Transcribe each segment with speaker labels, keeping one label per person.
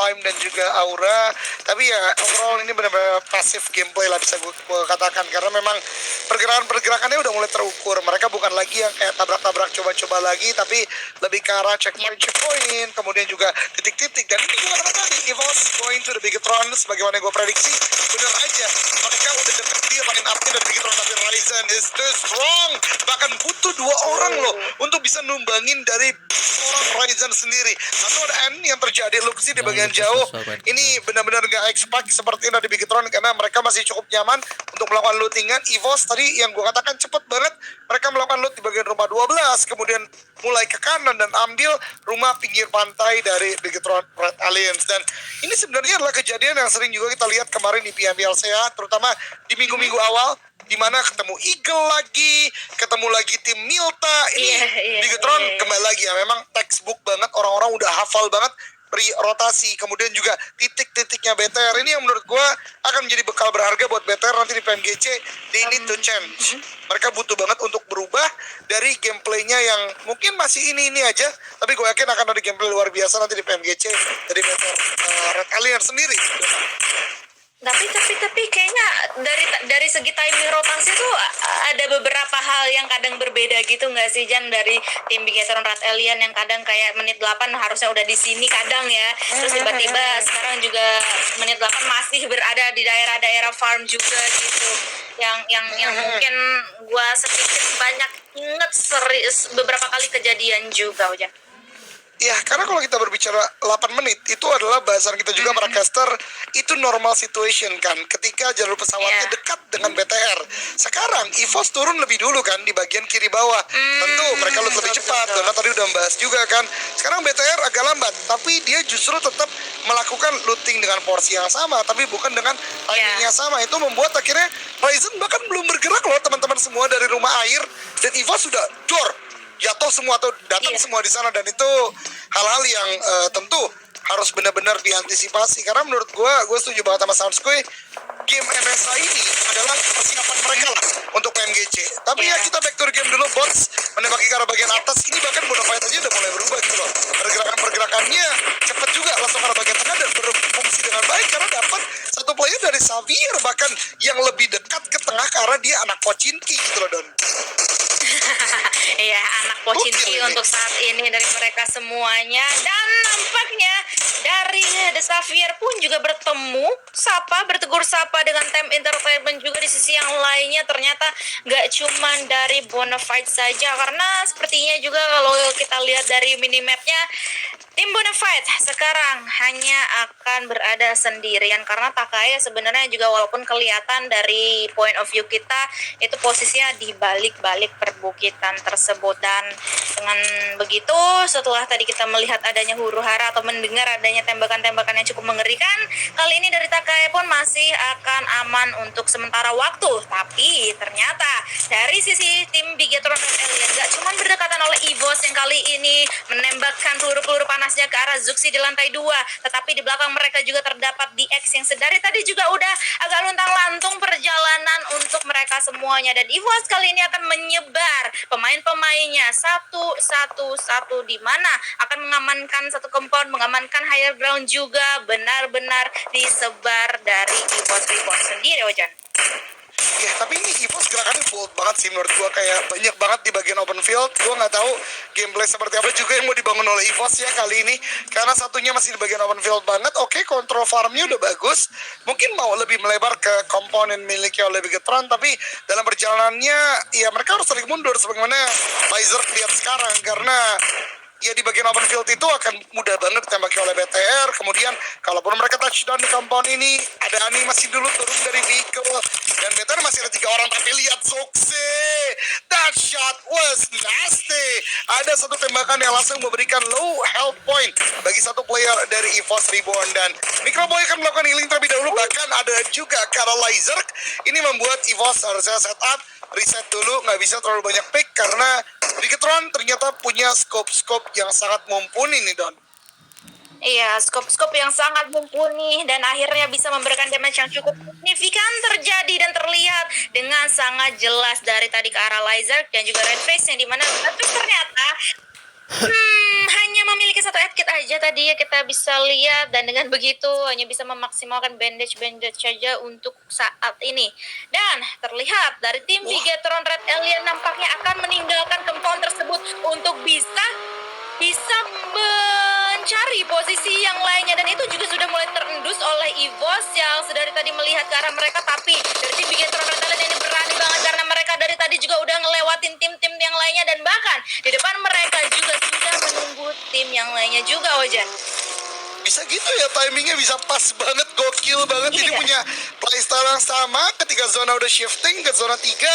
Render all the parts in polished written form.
Speaker 1: time dan juga aura. Tapi ya overall ini benar-benar pasif gameplay lah bisa gue katakan, karena memang pergerakannya udah mulai terukur. Mereka bukan lagi yang kayak tabrak-tabrak coba-coba lagi, tapi lebih ke arah checkpoint, kemudian juga titik-titik. Dan ini juga karena tadi EVOS going to the Bigetron sebagaimana gue prediksi, bener aja mereka udah deket di line up-nya dari Bigetron, tapi Ryzen is too strong. Bahkan butuh 2 orang loh untuk bisa numbangin dari seorang Ryzen sendiri. Lalu ada N yang terjadi Luxi di bagian jauh. Ini benar-benar gak expect seperti ini di Bigetron, karena mereka masih cukup nyaman untuk melakukan lootingan. EVOS tadi yang gue katakan cepet banget, mereka melakukan loot di bagian rumah 12, kemudian mulai ke kanan dan ambil rumah pinggir pantai dari Bigetron Red Alliance. Dan ini sebenarnya adalah kejadian yang sering juga kita lihat kemarin di PMPLCA, terutama di minggu-minggu awal, di mana ketemu Eagle lagi, ketemu lagi tim Milta. Ini Bigetron kembali lagi ya, memang textbook banget, orang-orang udah hafal banget rotasi, kemudian juga titik-titiknya BTR. Ini yang menurut gue akan menjadi bekal berharga buat BTR nanti di PMGC. They need to change. Mereka butuh banget untuk berubah dari gameplaynya yang mungkin masih ini aja, tapi gue yakin akan ada gameplay luar biasa nanti di PMGC dari BTR Red Alliance sendiri.
Speaker 2: Tapi kayaknya dari segi timing rotasi tuh ada beberapa hal yang kadang berbeda gitu nggak sih, Jan, dari tim Bigetron Red Alien yang kadang kayak menit 8 harusnya udah di sini kadang ya, terus tiba-tiba sekarang juga menit 8 masih berada di daerah-daerah farm juga gitu, yang mungkin gua sedikit banyak inget beberapa kali kejadian juga, Jan.
Speaker 1: Ya, karena kalau kita berbicara 8 menit, itu adalah bahasan kita juga para caster, itu normal situation kan, ketika jalur pesawatnya dekat dengan BTR. Sekarang, EVOS turun lebih dulu kan, di bagian kiri bawah. Tentu mereka loot lebih cepat, Dona tadi udah membahas juga kan. Sekarang BTR agak lambat, tapi dia justru tetap melakukan looting dengan porsi yang sama, tapi bukan dengan timing yang sama. Itu membuat akhirnya Ryzen bahkan belum bergerak loh teman-teman semua dari rumah air, dan EVOS sudah door jatuh semua atau datang semua di sana. Dan itu hal-hal yang tentu harus benar-benar diantisipasi, karena menurut gue setuju banget sama Soundsquay. Game MSI ini adalah persiapan mereka lah untuk PMGC. Tapi ya kita back to the game dulu. Bots menembaki ke arah bagian atas. Ini bahkan Bonafide aja udah mulai berubah gitu loh. Pergerakannya cepat juga langsung ke arah bagian tengah dan berfungsi dengan baik, karena dapat satu player dari Xavier bahkan yang lebih dekat ke tengah, karena dia anak Pochinki gitu loh, Don.
Speaker 2: Iya, anak Pochinki untuk saat ini dari mereka semuanya. Dan nampaknya dari The Xavier pun juga bertegur sapa dengan Time Entertainment juga di sisi yang lainnya. Ternyata gak cuman dari Bonafide saja, karena sepertinya juga kalau kita lihat dari minimapnya, tim Bonafide sekarang hanya akan berada sendirian, karena Takaya sebenarnya juga walaupun kelihatan dari point of view kita itu posisinya di balik-balik perbukitan tersebut. Dan dengan begitu, setelah tadi kita melihat adanya huru-hara atau mendengar adanya tembakan-tembakan yang cukup mengerikan, kali ini dari Takaya pun masih akan aman untuk sementara waktu. Tapi ternyata dari sisi tim Bigetron Red Alien gak cuma berdekatan oleh EVOS yang kali ini menembakkan peluru-peluru panasnya ke arah Zuxi di lantai 2, tetapi di belakang mereka juga terdapat DX yang sedari tadi juga udah agak luntang-lantung perjalanan untuk mereka semuanya. Dan EVOS kali ini akan menyebar pemain-pemainnya satu, di mana akan mengamankan satu compound, mengamankan higher ground juga, benar-benar disebar dari EVOS sendiri, Ojan.
Speaker 1: Ya, tapi ini EVOS gerakannya bold banget sih menurut gua, kayak banyak banget di bagian open field. Gua nggak tahu gameplay seperti apa juga yang mau dibangun oleh EVOS ya kali ini, karena satunya masih di bagian open field banget. Oke, kontrol farmnya udah bagus, mungkin mau lebih melebar ke komponen miliknya oleh Bigetron, tapi dalam perjalanannya ya mereka harus sering mundur sebagaimana Pfizer lihat sekarang, karena ya di bagian open field itu akan mudah banget ditembaki oleh BTR. Kemudian kalaupun mereka touchdown di compound ini, ada animasi dulu turun dari vehicle, dan BTR masih ada 3 orang. Tapi lihat Zuxi, that shot was nasty. Ada satu tembakan yang langsung memberikan low health point bagi satu player dari EVOS Reborn, dan Microboy akan melakukan healing terlebih dahulu. Bahkan ada juga Karolizer. Ini membuat EVOS harusnya setup reset dulu, nggak bisa terlalu banyak pick karena Bigetron ternyata punya scope yang sangat mumpuni nih, Don.
Speaker 2: Iya, scope yang sangat mumpuni dan akhirnya bisa memberikan damage yang cukup signifikan terjadi dan terlihat dengan sangat jelas dari tadi ke arah Lizard dan juga Red Face, yang dimana Red Face ternyata Hanya memiliki satu add kit aja tadi ya kita bisa lihat, dan dengan begitu hanya bisa memaksimalkan bandage saja untuk saat ini. Dan terlihat dari tim
Speaker 1: Wah.
Speaker 2: Bigetron Red Alien nampaknya akan meninggalkan compound tersebut untuk bisa mencari posisi yang lainnya, dan itu juga sudah mulai terendus oleh EVOS yang sedari tadi melihat ke arah mereka. Tapi dari tim Bigetron Red Alien ini berani banget karena mereka dari tadi juga udah ngelewatin tim-tim yang lainnya, dan bahkan di depan mereka juga sudah menunggu tim yang lainnya juga, Ojan.
Speaker 1: Bisa gitu ya, timingnya bisa pas banget, gokil banget. Ini
Speaker 2: Iya.
Speaker 1: punya playstyle yang sama. Ketika zona udah shifting ke zona 3,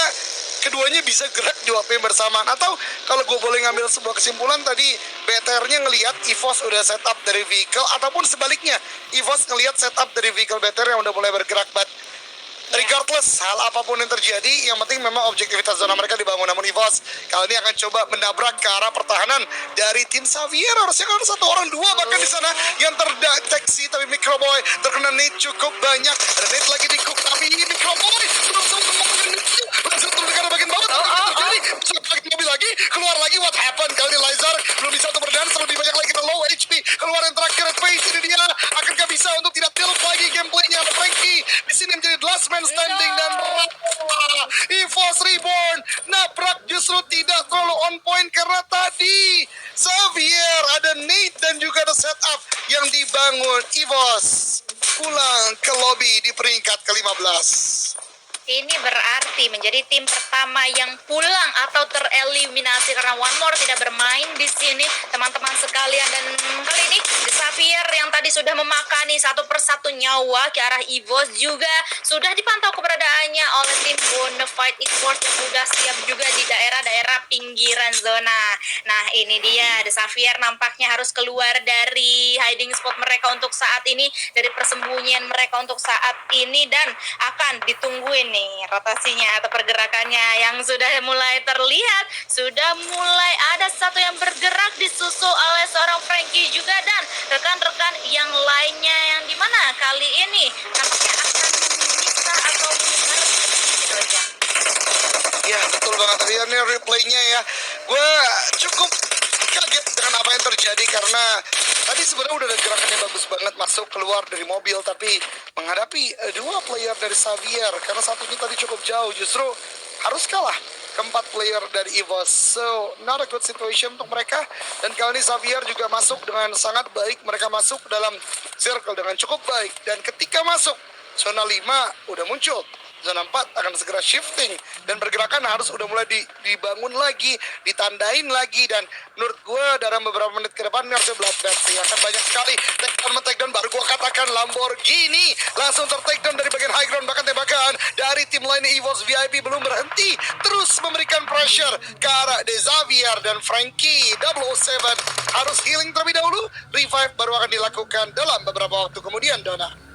Speaker 1: keduanya bisa gerak di waktu yang bersamaan. Atau kalau gue boleh ngambil sebuah kesimpulan tadi, BTR-nya ngelihat EVOS udah setup dari vehicle, ataupun sebaliknya, EVOS ngelihat setup dari vehicle BTR yang udah mulai bergerak. But regardless hal apapun yang terjadi, yang penting memang objektivitas zona mereka dibangun. Namun EVOS kali ini akan coba menabrak ke arah pertahanan dari tim Xavier. Harusnya kan ada satu orang dua bahkan di sana yang terdeteksi, tapi Microboy terkena nade cukup banyak. Ada nade lagi di Cook, tapi Microboy belum sempat langsung turun ke arah bagian bawah. Terjadi lagi mobil lagi keluar lagi. What happened? Kali ini Lizar belum bisa untuk berdance, lebih banyak lagi kita low HP. Keluar yang terakhir, Face ini dia akankah bisa untuk tidak tilt lagi gameplaynya. Frankie di sini menjadi last man standing, dan EVOS Reborn nabrak justru tidak terlalu on point karena tadi Xavier ada nade dan juga ada setup yang dibangun. EVOS pulang ke lobby di peringkat ke-15.
Speaker 2: Ini berarti menjadi tim pertama yang pulang atau tereliminasi karena One More tidak bermain di sini, teman-teman sekalian. Dan kali ini The Xavier yang tadi sudah memakani satu persatu nyawa ke arah EVOS juga sudah dipantau keberadaannya oleh tim Bonafide Esports yang sudah siap juga di daerah-daerah pinggiran zona. Nah, ini dia The Xavier nampaknya harus keluar dari hiding spot mereka untuk saat ini, dari persembunyian mereka untuk saat ini, dan akan ditungguin nih rotasinya atau pergerakannya yang sudah mulai terlihat. Sudah mulai ada satu yang bergerak disusul oleh seorang Frankie juga, dan rekan-rekan yang lainnya yang dimana kali ini nampaknya akan bisa atau mendengar.
Speaker 1: Ya betul banget, tadi ini replaynya ya. Gue cukup kaget dengan apa yang terjadi karena tadi sebenarnya udah ada gerakan yang bagus banget masuk keluar dari mobil, tapi menghadapi dua player dari Xavier karena satunya tadi cukup jauh, justru harus kalah keempat player dari EVOS. So not a good situation untuk mereka, dan kali ini Xavier juga masuk dengan sangat baik. Mereka masuk dalam circle dengan cukup baik, dan ketika masuk zona 5 udah muncul zona 4 akan segera shifting, dan pergerakan harus udah mulai dibangun lagi, ditandain lagi. Dan menurut gue dalam beberapa menit ke depan ini harusnya bloodbath sih, akan banyak sekali takedown baru gue katakan Lamborghini langsung tertakedown dari bagian high ground. Bahkan tembakan dari tim lainnya EVOS VIP belum berhenti, terus memberikan pressure ke arah Xavier, dan Frankie 007 harus healing terlebih dahulu. Revive baru akan dilakukan dalam beberapa waktu kemudian, Dona.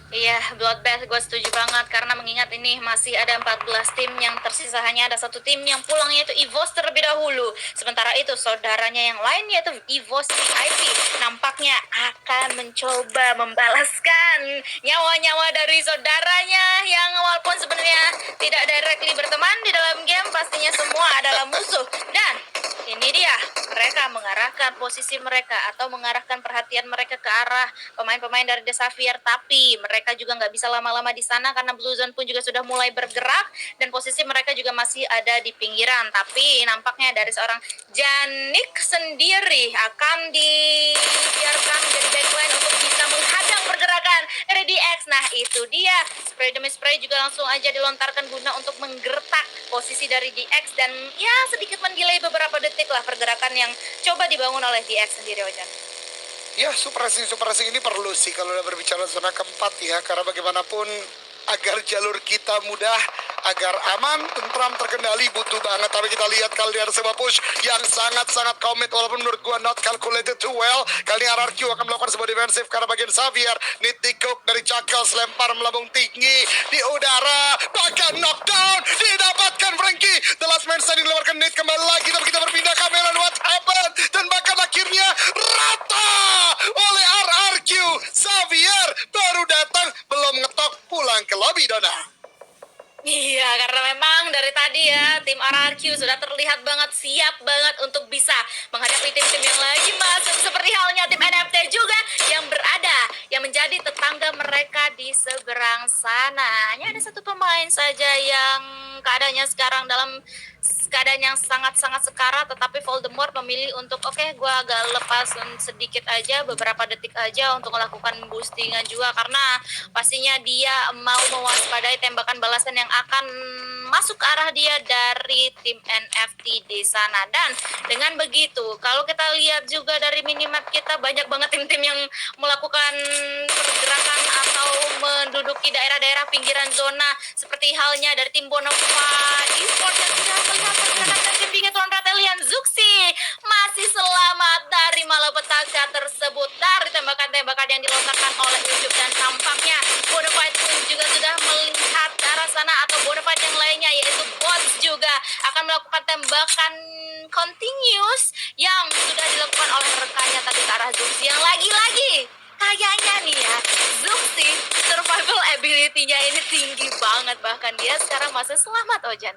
Speaker 2: Iya, bloodbath gue setuju banget karena mengingat ini masih ada 14 tim yang tersisa, hanya ada satu tim yang pulang yaitu EVOS terlebih dahulu. Sementara itu saudaranya yang lain yaitu EVOS VIP nampaknya akan mencoba membalaskan nyawa-nyawa dari saudaranya yang walaupun sebenarnya tidak directly berteman di dalam game, pastinya semua adalah musuh. Dan ini dia, mereka mengarahkan posisi mereka atau mengarahkan perhatian mereka ke arah pemain-pemain dari The Xavier, tapi mereka juga nggak bisa lama-lama di sana karena Blue Zone pun juga sudah mulai bergerak dan posisi mereka juga masih ada di pinggiran. Tapi nampaknya dari seorang Janik sendiri akan dibiarkan menjadi backline untuk bisa menghadang pergerakan dari DX. Nah itu dia, spray demi spray juga langsung aja dilontarkan guna untuk menggertak posisi dari DX, dan ya sedikit mendelay beberapa detik lah pergerakan yang coba dibangun oleh DX sendiri, Ojan.
Speaker 1: Ya, super racing ini perlu sih kalau udah berbicara zona keempat ya, karena bagaimanapun agar jalur kita mudah, agar aman, tentram, terkendali, butuh banget. Tapi kita lihat kali ini ada sebuah push yang sangat-sangat komit, walaupun menurut gua not calculated too well. Kali ini RRQ akan melakukan sebuah defensif karena bagian Xavier. Nitikuk dari Cakal, selempar melambung tinggi di udara, bahkan knockdown didapatkan Frankie. The last man standing dilewatkan nade kembali lagi, tapi kita berpindah kamera, what happened? Dan bahkan akhirnya rata oleh RRQ. Xavier baru datang, belum ngetok, pulang ke lobby, Dona.
Speaker 2: Iya, karena memang dari tadi ya tim RRQ sudah terlihat banget siap banget untuk bisa menghadapi tim-tim yang lagi masuk seperti halnya tim NFT juga yang menjadi tetangga mereka di seberang sana. Hanya ada satu pemain saja yang keadaannya sekarang dalam keadaan yang sangat-sangat sekarat, tetapi Voldemort memilih untuk oke, gue agak lepas sedikit aja, beberapa detik aja untuk melakukan boostingan juga, karena pastinya dia mau mewaspadai tembakan balasan yang akan masuk ke arah dia dari tim NFT di sana. Dan dengan begitu, kalau kita lihat juga dari minimap kita, banyak banget tim-tim yang melakukan pergerakan atau menduduki daerah-daerah pinggiran zona, seperti halnya dari tim Bonafide Esports yang sudah melihat pergerakan dari tim Bigetron Ratelian. Zuxi masih selamat dari malapetaka tersebut, dari tembakan-tembakan yang dilontarkan oleh Ucup, dan tampaknya Bonafide pun juga sudah melihat ke arah sana, atau Bonafide yang lainnya yaitu Bots juga akan melakukan tembakan continuous yang sudah dilakukan oleh rekannya tadi ke arah Zuxi, yang lagi-lagi kayaknya nih ya, Zuxi survival ability-nya ini tinggi banget, bahkan dia sekarang masih selamat, Ojan.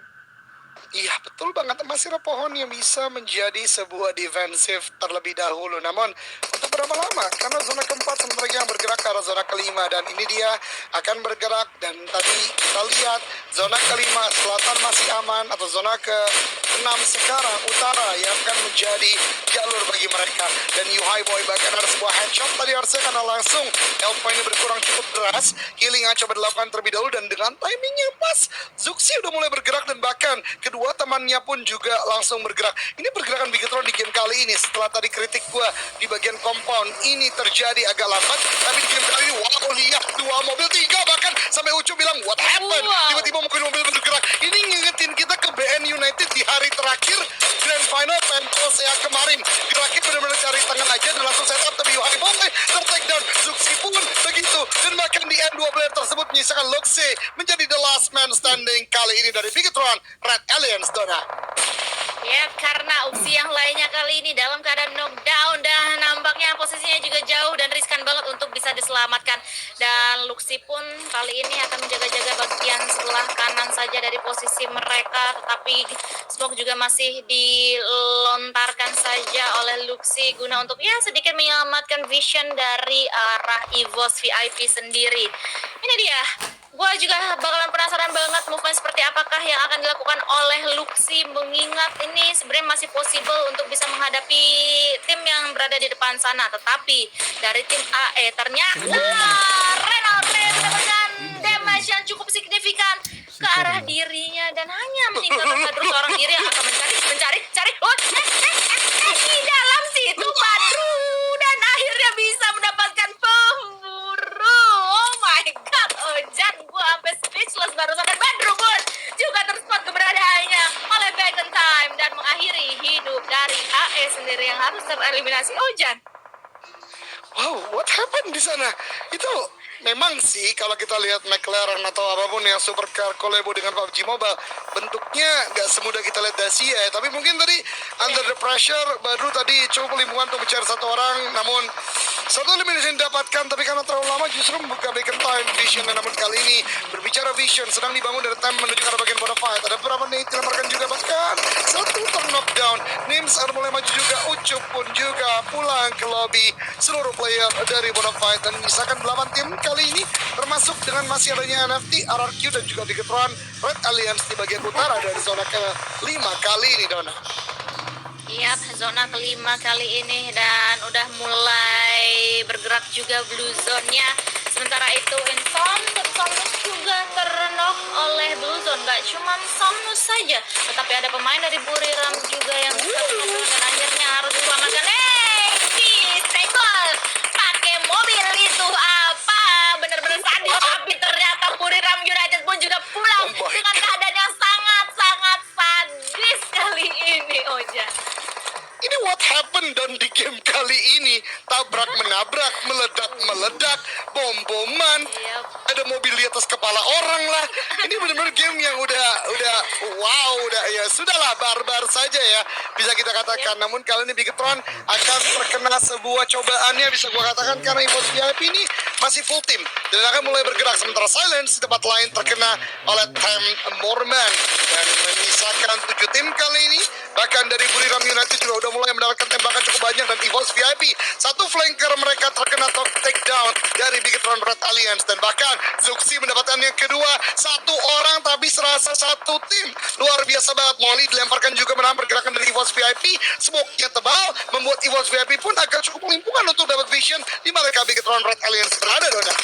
Speaker 1: Iya, betul banget. Masih ada pohon yang bisa menjadi sebuah defensif terlebih dahulu. Namun, untuk berapa lama? Karena zona keempat sebentar lagi yang bergerak ke arah zona kelima. Dan ini dia akan bergerak. Dan tadi kita lihat zona kelima selatan masih aman. Atau zona ke-6 sekarang utara yang akan menjadi jalur bagi mereka. Dan Yuhai Boy bahkan ada sebuah headshot tadi harusnya karena langsung health point-nya berkurang cukup deras. Healing yang coba dilakukan terlebih dahulu. Dan dengan timingnya pas, Zuxi udah mulai bergerak. Dan bahkan kedua temannya pun juga langsung bergerak. Ini pergerakan Bigetron di game kali ini setelah tadi kritik gua di bagian compound ini terjadi agak lambat, tapi di game kali ini wow, lihat 2 mobil 3 bahkan sampai Ucu bilang what happened, tiba-tiba mobil bergerak. Ini ngingetin kita ke BN United di hari terakhir Grand Final Penthouse ya kemarin. Geraknya benar-benar cari tangan aja dan langsung setup, tapi Yuhai boleh ter-take down. Zuxi pun begitu, dan bahkan di end 2 player tersebut menyisakan Luxi menjadi the last man standing kali ini dari Bigetron Red Alliance, Dona.
Speaker 2: Ya, karena opsi yang lainnya kali ini dalam keadaan knockdown, dan nampaknya posisinya juga jauh dan riskan banget untuk bisa diselamatkan. Dan Luxi pun kali ini akan menjaga-jaga bagian sebelah kanan saja dari posisi mereka, tetapi smoke juga masih dilontarkan saja oleh Luxi guna untuk ya sedikit menyelamatkan vision dari arah EVOS VIP sendiri. Ini dia, gue juga bakalan penasaran banget movement seperti apakah yang akan dilakukan oleh Luxi, mengingat ini sebenarnya masih possible untuk bisa menghadapi tim yang berada di depan sana. Tetapi dari tim AE ternyata Renault mendapatkan damage yang cukup signifikan ke arah dirinya, dan hanya meninggalkan Badru seorang diri yang akan mencari di dalam situ Badru, dan akhirnya bisa mendapatkan pemburu. Oh my god, Ojan, gua sampai speechless barusan. Dan Badru pun juga terspot keberadaannya oleh Back in Time dan mengakhiri hidup dari AE sendiri yang harus tereliminasi. Ojan,
Speaker 1: Wow, what happened di sana? Itu memang sih kalau kita lihat McLaren atau apapun yang supercar collabo dengan PUBG Mobile, bentuknya nggak semudah kita lihat Dacia ya. Tapi mungkin tadi under the pressure baru tadi coba lingkungan untuk mencari satu orang, namun satu elimination didapatkan, tapi karena terlalu lama justru membuka Back in Time vision. Dan namun kali ini berbicara vision sedang dibangun dari time menuju ke arah bagian Bonafide. Ada beberapa nade dilemparkan juga, bahkan satu knockdown. Nims ada mulai maju juga, Ucup pun juga pulang ke lobby. Seluruh player dari Bonafide dan menyisakan 8 tim kali ini, termasuk dengan masih adanya NFT, RRQ dan juga Bigetron Red Alliance di bagian utara dari zona ke-5 kali ini, Dona.
Speaker 2: iya, zona kelima kali ini, dan udah mulai bergerak juga blue zone-nya. Sementara itu Insomnus dan Somnus juga terknock oleh blue zone. Gak cuma Somnus saja, tetapi ada pemain dari Buriram juga yang terknock dan akhirnya harus diselamatkan. Stregol pakai mobil itu apa? Bener-bener sadis, tapi ternyata Buriram United pun juga pulang dengan keadaan yang sangat-sangat sadis kali ini, Oja.
Speaker 1: Ini what happened dan di game kali ini tabrak menabrak, meledak meledak, bom-boman,
Speaker 2: Yap.
Speaker 1: ada mobil di atas kepala orang lah. Ini benar-benar game yang udah wow, udah ya sudahlah, barbar saja ya bisa kita katakan. Namun kali ini Bigetron akan terkena sebuah cobaannya, bisa gua katakan, karena EVOS VIP ini masih full team dan akan mulai bergerak, sementara Silence di tempat lain terkena oleh Tim Morman dan menyisakan 7 tim kali ini. Bahkan dari Buriram United juga udah mulai mendapatkan tembakan cukup banyak, dan EVOS VIP satu flanker mereka terkena takedown dari Bigetron Red Alliance, dan bahkan Zuxi mendapatkan yang kedua, satu orang tapi serasa satu tim. Luar biasa banget. Molly dilemparkan juga menahan pergerakan dari EVOS VIP. Smoke-nya tebal membuat EVOS VIP pun agak cukup melimpungan untuk dapat vision di mana Bigetron Red Alliance berada, Dona.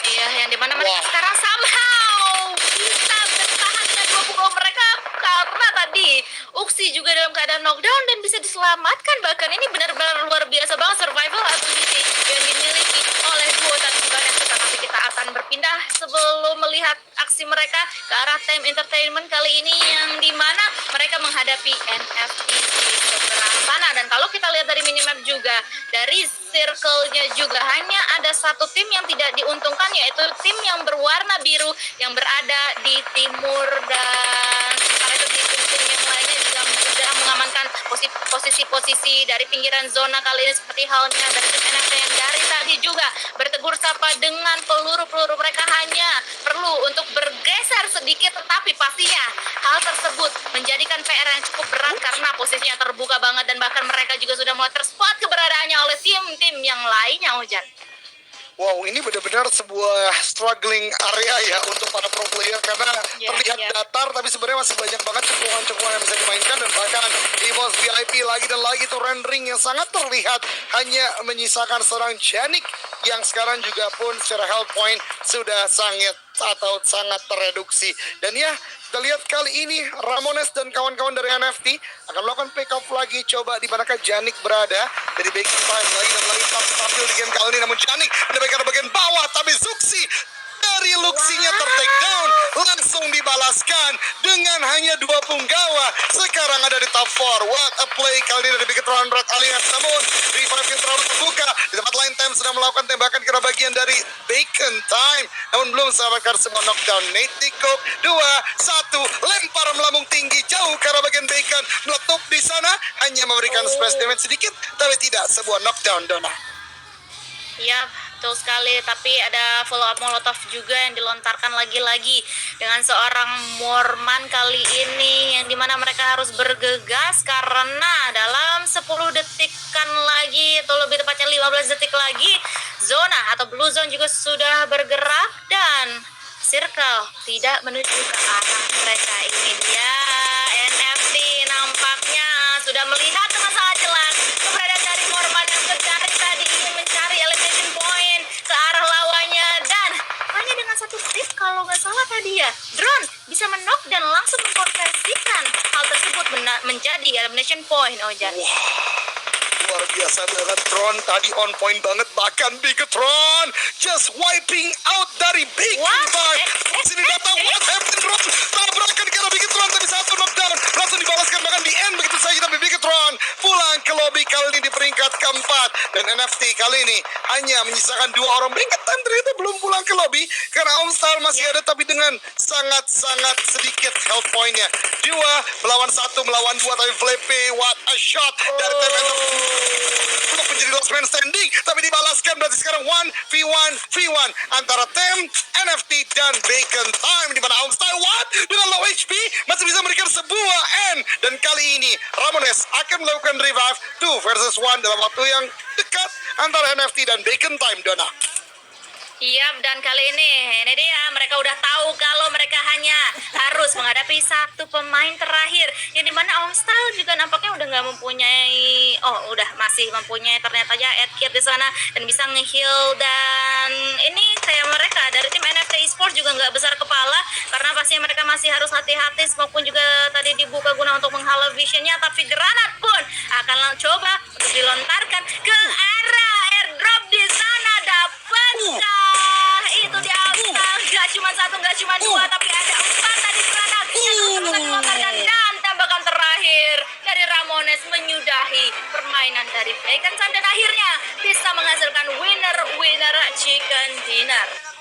Speaker 2: Iya, yang dimana mereka sekarang somehow bisa bertahan dengan 2 pukul mereka, karena tadi Uksi juga dalam keadaan knockdown dan bisa diselamatkan. Bahkan ini benar-benar luar biasa banget survival ability yang dimiliki oleh duo tadi Vanessa. Tapi kita akan berpindah sebelum melihat aksi mereka ke arah Time Entertainment kali ini, yang dimana mereka menghadapi NFT di seberang sana. Dan kalau kita lihat dari minimap juga, dari circle-nya juga hanya ada satu tim yang tidak diuntungkan, yaitu tim yang berwarna biru yang berada di timur, dan sementara itu di tim-tim yang lainnya juga sudah mengamankan posisi-posisi dari pinggiran zona kali ini, seperti halnya dari tim NFT yang dari tadi juga bertegur sapa dengan peluru-peluru. Mereka hanya perlu untuk bergeser sedikit, tetapi pastinya hal tersebut menjadikan PR yang cukup berat karena posisinya terbuka banget, dan bahkan mereka juga sudah mulai terspot keberadaannya oleh tim-tim yang lainnya, Ojan.
Speaker 1: Wow, ini benar-benar sebuah struggling area ya untuk para pro player, karena terlihat datar tapi sebenarnya masih banyak banget cekungan-cekungan yang bisa dimainkan, dan bahkan EVOS VIP lagi dan lagi itu rendering yang sangat terlihat hanya menyisakan seorang Janik yang sekarang juga pun secara health point sudah sangat tereduksi. Dan ya, kita lihat kali ini Ramones dan kawan-kawan dari NFT akan melakukan pick up lagi. Coba di manakah Janik berada. Dari baking time lagi dan lagi tampil di game kali ini. Namun Janik mendapatkan bagian bawah, tapi Zuxi dari Luxinya ter-take down, langsung dibalaskan dengan hanya 2 punggawa. Sekarang ada di top 4. What a play kali ini dari Bigetron Red Alliance. Namun revive yang terlalu terbuka. Di tempat lain Time sedang melakukan tembakan ke bagian dari Bacon Time, namun belum mendapatkan semua knockdown. Nate Tikok 2-1 lempar melambung tinggi jauh ke arah bagian Bacon, meletup di sana, hanya memberikan splash damage sedikit tapi tidak sebuah knockdown, Dona.
Speaker 2: Ya, betul sekali. Tapi ada follow up molotov juga yang dilontarkan lagi-lagi dengan seorang Morman kali ini, yang dimana mereka harus bergegas karena dalam 10 detikan lagi, atau lebih tepatnya 15 detik lagi, zona atau blue zone juga sudah bergerak dan circle tidak menuju ke arah mereka. Ini dia NFT nampaknya sudah melihat dengan sangat jelas keberadaan dari Morman yang dari tadi ingin mencari elimination point ke arah lawannya, dan hanya dengan satu tip kalau nggak salah tadi ya, drone bisa menok dan langsung mengkonversikan hal tersebut menjadi elimination point, Ojan.
Speaker 1: Luar biasa banget, Tron tadi on point banget, bahkan Bigetron just wiping out dari Bacon Time. Sini datang, what happened, Tron? Tabrakan karena Bigetron, tapi satu knockdown langsung dibalaskan bahkan di end begitu saja, tapi Bigetron pulang ke lobby kali ini di peringkat keempat, dan NFT kali ini hanya menyisakan 2 orang. Peringkat Time ternyata belum pulang ke lobby karena Omstar masih ada, tapi dengan sangat sedikit health pointnya. 2 melawan 1 melawan 2, tapi Flippy, what a shot dari Time Entertainment untuk menjadi last man standing, tapi dibalaskan. Berarti sekarang 1v1 antara Tem, NFT dan Bacon Time, di mana Omstar dengan low HP masih bisa memberikan sebuah end, dan kali ini Ramones akan melakukan revive 2 versus 1 dalam waktu yang dekat antara NFT dan Bacon Time, Dona.
Speaker 2: Iya, dan kali ini dia mereka udah tahu kalau mereka hanya harus menghadapi satu pemain terakhir, yang dimana Omstar juga nampaknya udah nggak mempunyai, masih mempunyai ternyata aja Edkit di sana dan bisa nge-heal. Dan ini kayak mereka dari tim NFT Esports juga nggak besar kepala, karena pastinya mereka masih harus hati-hati. Smoke pun juga tadi dibuka guna untuk menghalau visionnya, tapi granat pun akan coba untuk dilontarkan ke arah airdrop di sana. Dapatkah itu di Omstar? Gak cuma 1, gak cuma 2, tapi ada 4 tadi granatnya yang terus dilontarkan, dan tembakan terakhir dari Ramones menyudahi dari permainan dari Pekan San dan akhirnya bisa menghasilkan winner chicken dinner.